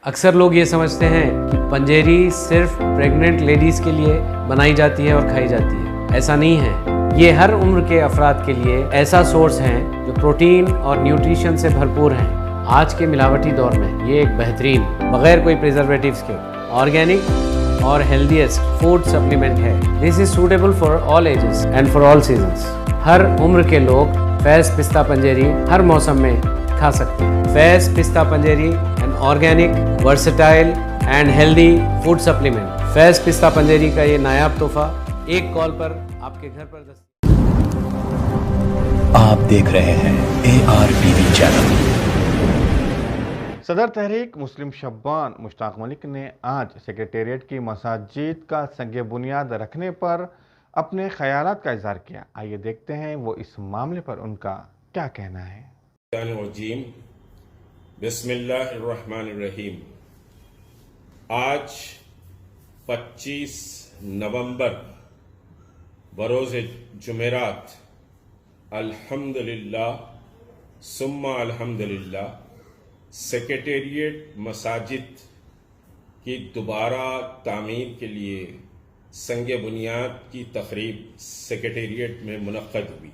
اکثر لوگ یہ سمجھتے ہیں کہ پنجیری صرف پریگننٹ لیڈیز کے لیے بنائی جاتی ہے اور کھائی جاتی ہے. ایسا نہیں ہے. یہ ہر عمر کے افراد کے لیے ایسا سورس ہیں جو پروٹین اور نیوٹریشن سے بھرپور ہیں. آج کے ملاوٹی دور میں یہ ایک بہترین بغیر کوئی پریزرویٹیوز کے آرگینک اور ہیلدیسٹ فوڈ سپلیمنٹ ہے. This is suitable for all ages and for all seasons. ہر عمر کے لوگ فیض پستہ پنجیری ہر موسم میں کھا سکتے ہیں. فیض پستہ پنجیری an organic, versatile and healthy food supplement. فیض پستہ پنجیری کا یہ نایاب تحفہ ایک کال پر آپ کے گھر پر آپ دیکھ رہے ہیں ARTV چینل. صدر تحریک مسلم شبان مشتاق ملک نے آج سیکریٹریٹ کی مساجد کا سنگ بنیاد رکھنے پر اپنے خیالات کا اظہار کیا. آئیے دیکھتے ہیں وہ اس معاملے پر ان کا کیا کہنا ہے. بسم اللہ الرحمن الرحیم. آج 25 نومبر بروز جمعرات الحمدللہ ثم الحمدللہ سیکریٹریٹ مساجد کی دوبارہ تعمیر کے لیے سنگ بنیاد کی تقریب سیکریٹریٹ میں منعقد ہوئی.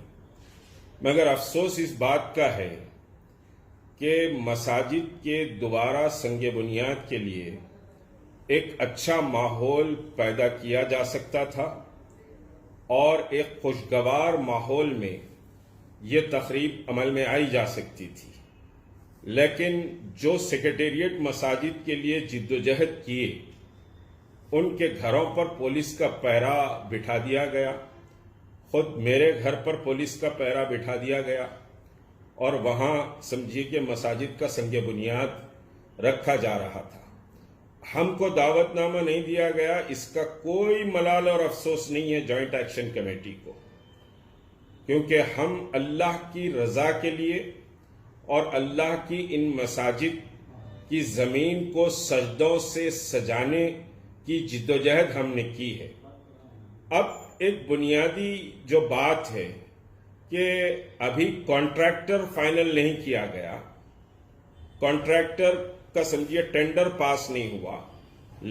مگر افسوس اس بات کا ہے کہ مساجد کے دوبارہ سنگ بنیاد کے لیے ایک اچھا ماحول پیدا کیا جا سکتا تھا اور ایک خوشگوار ماحول میں یہ تقریب عمل میں آئی جا سکتی تھی. لیکن جو سیکریٹریٹ مساجد کے لیے جد و جہد کیے ان کے گھروں پر پولیس کا پہرا بٹھا دیا گیا. خود میرے گھر پر پولیس کا پہرا بٹھا دیا گیا اور وہاں سمجھیے کہ مساجد کا سنگ بنیاد رکھا جا رہا تھا. ہم کو دعوت نامہ نہیں دیا گیا. اس کا کوئی ملال اور افسوس نہیں ہے جوائنٹ ایکشن کمیٹی کو، کیونکہ ہم اللہ کی رضا کے لیے اور اللہ کی ان مساجد کی زمین کو سجدوں سے سجانے کی جدوجہد ہم نے کی ہے. اب ایک بنیادی جو بات ہے کہ ابھی کانٹریکٹر فائنل نہیں کیا گیا. کانٹریکٹر کا سمجھیے ٹینڈر پاس نہیں ہوا،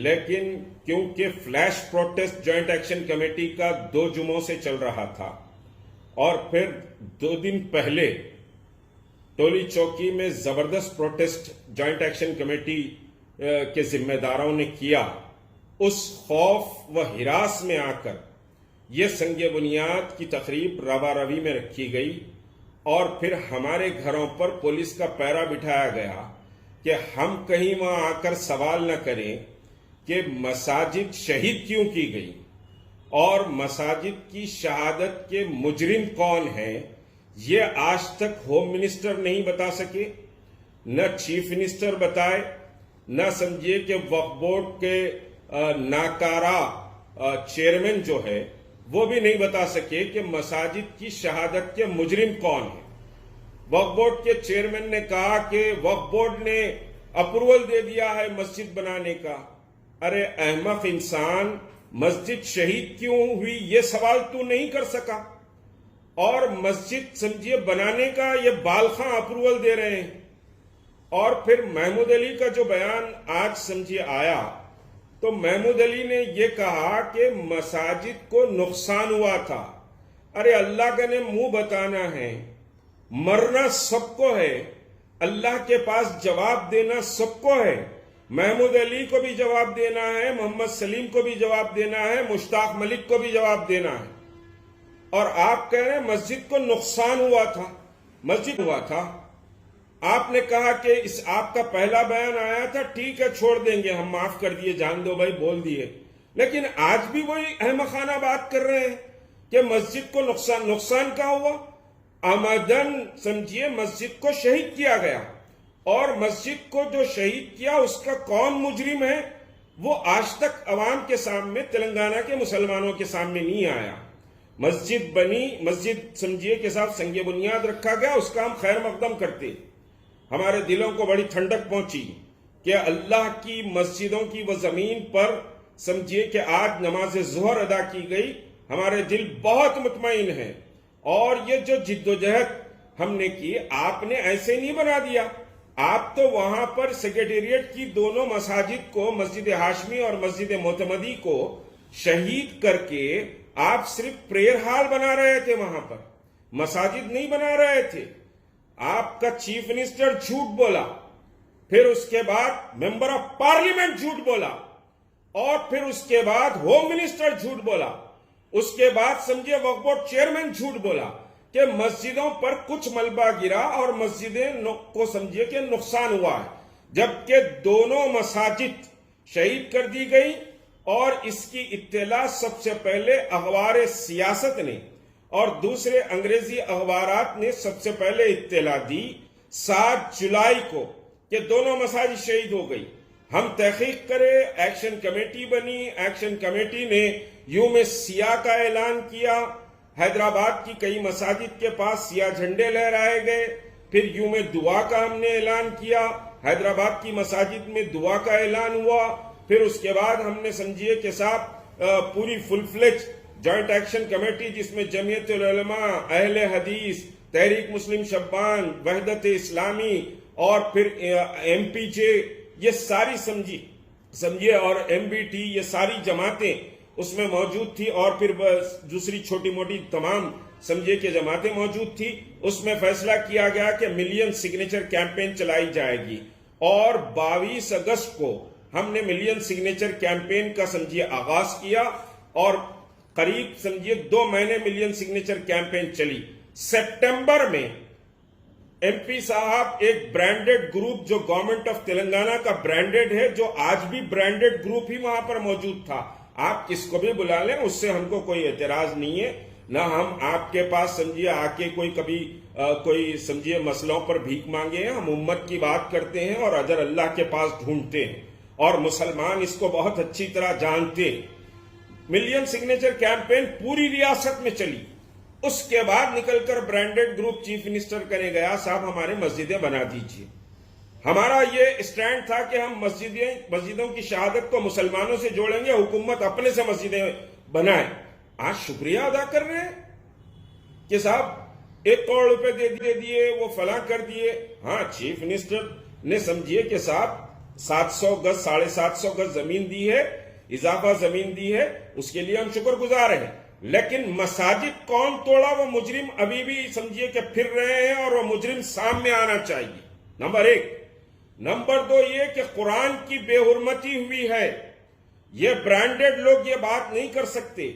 لیکن کیونکہ فلیش پروٹیسٹ جوائنٹ ایکشن کمیٹی کا 2 جمعوں سے چل رہا تھا اور پھر 2 دن پہلے ٹولی چوکی میں زبردست پروٹیسٹ جوائنٹ ایکشن کمیٹی کے ذمہ داروں نے کیا، اس خوف و ہراس میں آ کر یہ سنگ بنیاد کی تقریب روا روی میں رکھی گئی اور پھر ہمارے گھروں پر پولیس کا پہرا بٹھایا گیا کہ ہم کہیں وہاں آ کر سوال نہ کریں کہ مساجد شہید کیوں کی گئی اور مساجد کی شہادت کے مجرم کون ہیں. یہ آج تک ہوم منسٹر نہیں بتا سکے، نہ چیف منسٹر بتائے، نہ سمجھیے کہ وقف بورڈ کے ناکارہ چیئرمین جو ہے وہ بھی نہیں بتا سکے کہ مساجد کی شہادت کے مجرم کون ہیں. وقف بورڈ کے چیئرمین نے کہا کہ وقف بورڈ نے اپروول دے دیا ہے مسجد بنانے کا. ارے احمق انسان، مسجد شہید کیوں ہوئی یہ سوال تو نہیں کر سکا اور مسجد سمجھیے بنانے کا یہ بالخاں اپروول دے رہے ہیں. اور پھر محمود علی کا جو بیان آج سمجھیے آیا تو محمود علی نے یہ کہا کہ مساجد کو نقصان ہوا تھا. ارے اللہ کا نے منہ بتانا ہے، مرنا سب کو ہے، اللہ کے پاس جواب دینا سب کو ہے. محمود علی کو بھی جواب دینا ہے، محمد سلیم کو بھی جواب دینا ہے، مشتاق ملک کو بھی جواب دینا ہے. اور آپ کہہ رہے ہیں مسجد کو نقصان ہوا تھا. مسجد ہوا تھا. آپ نے کہا کہ اس آپ کا پہلا بیان آیا تھا، ٹھیک ہے چھوڑ دیں گے، ہم معاف کر دیے، جان دو بھائی، بول دیے. لیکن آج بھی وہی احمقانہ بات کر رہے ہیں کہ مسجد کو نقصان کا ہوا. آمدن سمجھیے مسجد کو شہید کیا گیا اور مسجد کو جو شہید کیا اس کا کون مجرم ہے وہ آج تک عوام کے سامنے، تلنگانہ کے مسلمانوں کے سامنے نہیں آیا. مسجد بنی، مسجد سمجھیے کے ساتھ سنگ بنیاد رکھا گیا، اس کا ہم خیر مقدم کرتے. ہمارے دلوں کو بڑی ٹھنڈک پہنچی کہ اللہ کی مسجدوں کی وہ زمین پر سمجھیے کہ آج نماز ظہر ادا کی گئی. ہمارے دل بہت مطمئن ہیں اور یہ جو جد و جہد ہم نے کی، آپ نے ایسے نہیں بنا دیا. آپ تو وہاں پر سیکریٹریٹ کی دونوں مساجد کو، مسجد ہاشمی اور مسجد معتمدی کو شہید کر کے آپ صرف پریئر ہال بنا رہے تھے، وہاں پر مساجد نہیں بنا رہے تھے. آپ کا چیف منسٹر جھوٹ بولا، پھر اس کے بعد ممبر آف پارلیمنٹ جھوٹ بولا، اور پھر اس کے بعد ہوم منسٹر جھوٹ بولا، اس کے بعد سمجھے وقف بورڈ چیئرمین جھوٹ بولا کہ مسجدوں پر کچھ ملبہ گرا اور مسجدیں کو سمجھے کہ نقصان ہوا ہے، جبکہ دونوں مساجد شہید کر دی گئی. اور اس کی اطلاع سب سے پہلے اخبار سیاست نے اور دوسرے انگریزی اخبارات نے سب سے پہلے اطلاع دی 7 جولائی کو کہ دونوں مساجد شہید ہو گئی. ہم تحقیق کرے، ایکشن کمیٹی بنی، ایکشن کمیٹی نے یوم سیاہ کا اعلان کیا. حیدرآباد کی کئی مساجد کے پاس سیاہ جھنڈے لہرائے گئے. پھر یوم دعا کا ہم نے اعلان کیا، حیدرآباد کی مساجد میں دعا کا اعلان ہوا. پھر اس کے بعد ہم نے سمجھیے کہ صاحب پوری فل فلیج جوائنٹ ایکشن کمیٹی جس میں جمعیت العلماء، اہل حدیث، تحریک مسلم شبان، وحدت اسلامی اور پھر ایم پی جے، یہ ساری سمجھیے اور ایم بی ٹی، یہ ساری جماعتیں اس میں موجود تھی، اور پھر دوسری چھوٹی موٹی تمام سمجھیے کہ جماعتیں موجود تھی. اس میں فیصلہ کیا گیا کہ ملین سگنیچر کیمپین چلائی جائے گی، اور 22 اگست کو ہم نے ملین سگنیچر کیمپین کا سمجھیے آغاز کیا، اور قریب سمجھیے 2 مہینے ملین سگنیچر کیمپین چلی. سپٹمبر میں ایم پی صاحب ایک برانڈڈ گروپ جو گورنمنٹ آف تلنگانہ کا برانڈڈ ہے، جو آج بھی برانڈڈ گروپ ہی وہاں پر موجود تھا، آپ کس کو بھی بلا لیں، اس سے ہم کو کوئی اعتراض نہیں ہے، نہ ہم آپ کے پاس سمجھیے آ کے کوئی سمجھیے مسئلوں پر بھیک مانگے ہیں. ہم امت کی بات کرتے ہیں اور اجر اللہ کے پاس ڈھونڈتے ہیں، اور مسلمان اس کو بہت اچھی طرح جانتے ہیں. ملین سگنیچر کیمپین پوری ریاست میں چلی. اس کے بعد نکل کر برانڈڈ گروپ چیف منسٹر کرے گیا، صاحب ہمارے مسجدیں بنا دیجیے. ہمارا یہ اسٹینڈ تھا کہ ہم مسجدوں کی شہادت کو مسلمانوں سے جوڑیں گے، حکومت اپنے سے مسجدیں بنائے. آج شکریہ ادا کر رہے ہیں کہ صاحب 1 کروڑ روپے دے دیے، وہ فلاں کر دیے. ہاں، چیف منسٹر نے سمجھیے کہ صاحب 700 گز 750 گز زمین دی ہے، اضافہ زمین دی ہے، اس کے لیے ہم شکر گزار ہیں. لیکن مساجد کون توڑا، وہ مجرم ابھی بھی سمجھیے کہ پھر رہے ہیں، اور وہ مجرم سامنے آنا چاہیے. نمبر 1. نمبر 2 یہ کہ قرآن کی بے حرمتی ہوئی ہے. یہ برانڈڈ لوگ یہ بات نہیں کر سکتے.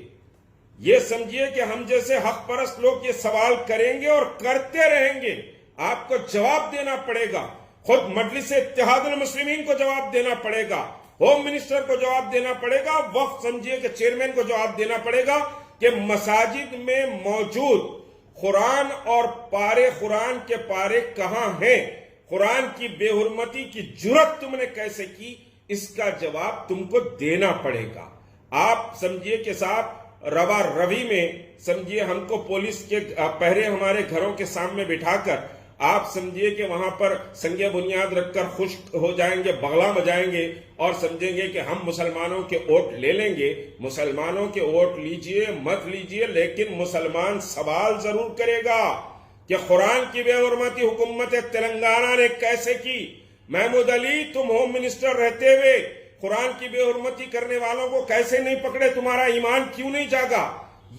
یہ سمجھیے کہ ہم جیسے حق پرست لوگ یہ سوال کریں گے اور کرتے رہیں گے. آپ کو جواب دینا پڑے گا، خود مجلس اتحاد المسلمین کو جواب دینا پڑے گا، ہوم منسٹر کو جواب دینا پڑے گا، وقت سمجھیے کہ چیئرمین کو جواب دینا پڑے گا کہ مساجد میں موجود قرآن اور قرآن کے پارے کہاں ہیں، قرآن کی بے حرمتی کی جرت تم نے کیسے کی، اس کا جواب تم کو دینا پڑے گا. آپ سمجھیے کہ صاحب روا روی میں سمجھیے ہم کو پولیس کے پہرے ہمارے گھروں کے سامنے بٹھا کر آپ سمجھیے کہ وہاں پر سنگ بنیاد رکھ کر خوش ہو جائیں گے، بغلا بجائیں گے اور سمجھیں گے کہ ہم مسلمانوں کے ووٹ لے لیں گے. مسلمانوں کے ووٹ لیجئے مت لیجئے، لیکن مسلمان سوال ضرور کرے گا کہ قرآن کی بے حرمتی حکومت تلنگانہ نے کیسے کی. محمود علی، تم ہوم منسٹر رہتے ہوئے قرآن کی بے حرمتی کرنے والوں کو کیسے نہیں پکڑے؟ تمہارا ایمان کیوں نہیں جاگا؟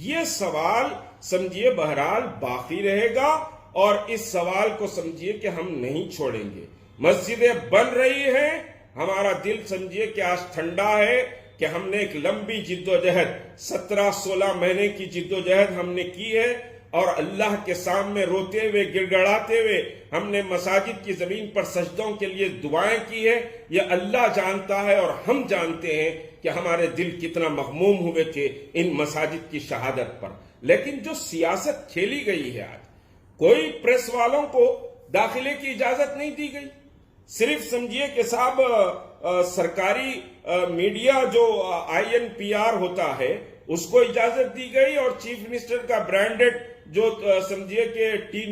یہ سوال سمجھیے بہرحال باقی رہے گا، اور اس سوال کو سمجھیے کہ ہم نہیں چھوڑیں گے. مسجدیں بن رہی ہیں، ہمارا دل سمجھیے کہ آج ٹھنڈا ہے کہ ہم نے ایک لمبی جدوجہد 17-16 مہینے کی جدوجہد ہم نے کی ہے، اور اللہ کے سامنے روتے ہوئے گڑ گڑاتے ہوئے ہم نے مساجد کی زمین پر سجدوں کے لیے دعائیں کی ہے. یہ اللہ جانتا ہے اور ہم جانتے ہیں کہ ہمارے دل کتنا مغموم ہوئے تھے ان مساجد کی شہادت پر. لیکن جو سیاست کھیلی گئی ہے، آج کوئی پریس والوں کو داخلے کی اجازت نہیں دی گئی. صرف سمجھیے کہ صاحب سرکاری میڈیا جو INPR ہوتا ہے اس کو اجازت دی گئی، اور چیف منسٹر کا برانڈڈ جو سمجھیے کہ ٹی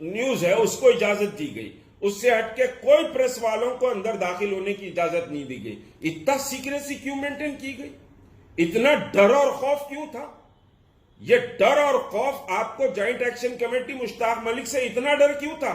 نیوز ہے اس کو اجازت دی گئی. اس سے ہٹ کے کوئی پریس والوں کو اندر داخل ہونے کی اجازت نہیں دی گئی. اتنا سیکریسی کیوں مینٹین کی گئی؟ اتنا ڈر اور خوف کیوں تھا؟ یہ ڈر اور خوف آپ کو جوائنٹ ایکشن کمیٹی مشتاق ملک سے اتنا ڈر کیوں تھا